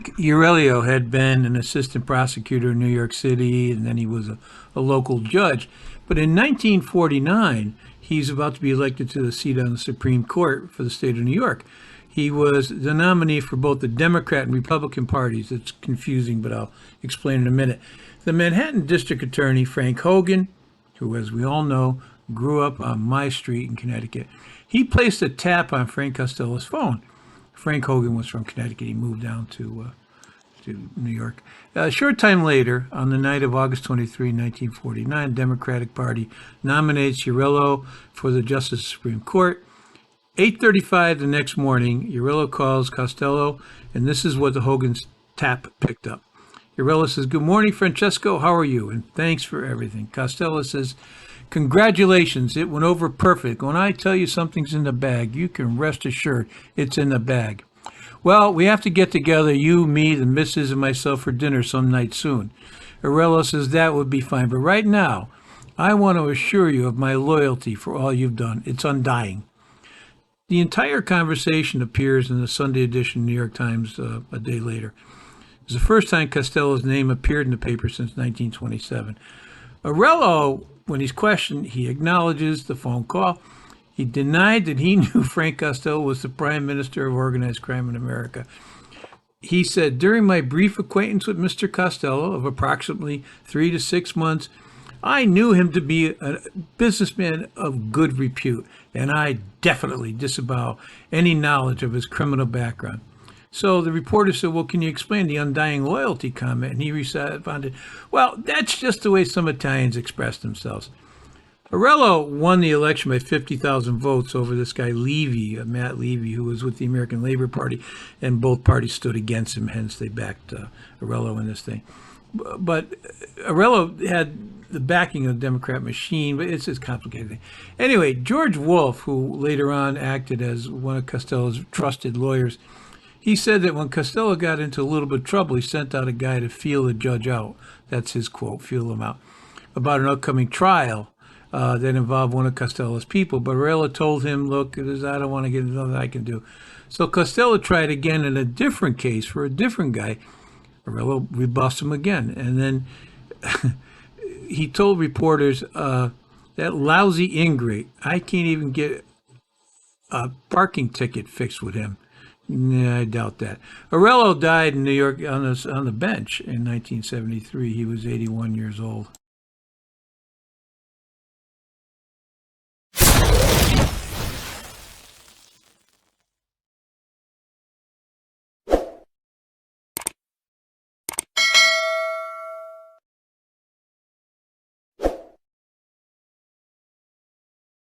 Frank Aurelio had been an assistant prosecutor in New York City, and then he was a local judge. But in 1949, he's about to be elected to the seat on the Supreme Court for the state of New York. He was the nominee for both the Democrat and Republican parties. It's confusing, but I'll explain in a minute. The Manhattan District Attorney, Frank Hogan, who, as we all know, grew up on my street in Connecticut, he placed a tap on Frank Costello's phone. Frank Hogan was from Connecticut. He moved down to New York. A short time later, on the night of August 23, 1949, the Democratic Party nominates Aurelio for the Justice of the Supreme Court. 8:35 the next morning, Aurelio calls Costello, and this is what the Hogan's tap picked up. Aurelio says, "Good morning, Francesco. How are you? And thanks for everything." Costello says, "Congratulations. It went over perfect. When I tell you something's in the bag, you can rest assured it's in the bag. Well, we have to get together, you, me, the missus, and myself for dinner some night soon." Aurelio says, "That would be fine. But right now, I want to assure you of my loyalty for all you've done. It's undying." The entire conversation appears in the Sunday edition of the New York Times a day later. It's the first time Costello's name appeared in the paper since 1927. Aurelio, when he's questioned, he acknowledges the phone call. He denied that he knew Frank Costello was the prime minister of organized crime in America. He said, "During my brief acquaintance with Mr. Costello of approximately 3 to 6 months, I knew him to be a businessman of good repute, and I definitely disavow any knowledge of his criminal background." So the reporter said, "Well, can you explain the undying loyalty comment?" And he responded, "Well, that's just the way some Italians express themselves." Aurelio won the election by 50,000 votes over this guy Levy, Matt Levy, who was with the American Labor Party, and both parties stood against him, hence they backed Aurelio in this thing. But Aurelio had the backing of the Democrat machine, but it's a complicated thing. Anyway, George Wolfe, who later on acted as one of Costello's trusted lawyers, he said that when Costello got into a little bit of trouble, he sent out a guy to feel the judge out. That's his quote, feel him out, about an upcoming trial that involved one of Costello's people. But Aurelio told him, "Look, I don't want to get into nothing I can do." So Costello tried again in a different case for a different guy. Aurelio rebuffed him again. And then he told reporters, "That lousy ingrate, I can't even get a parking ticket fixed with him." Yeah, I doubt that. Aurelio died in New York on the bench in 1973. He was 81 years old.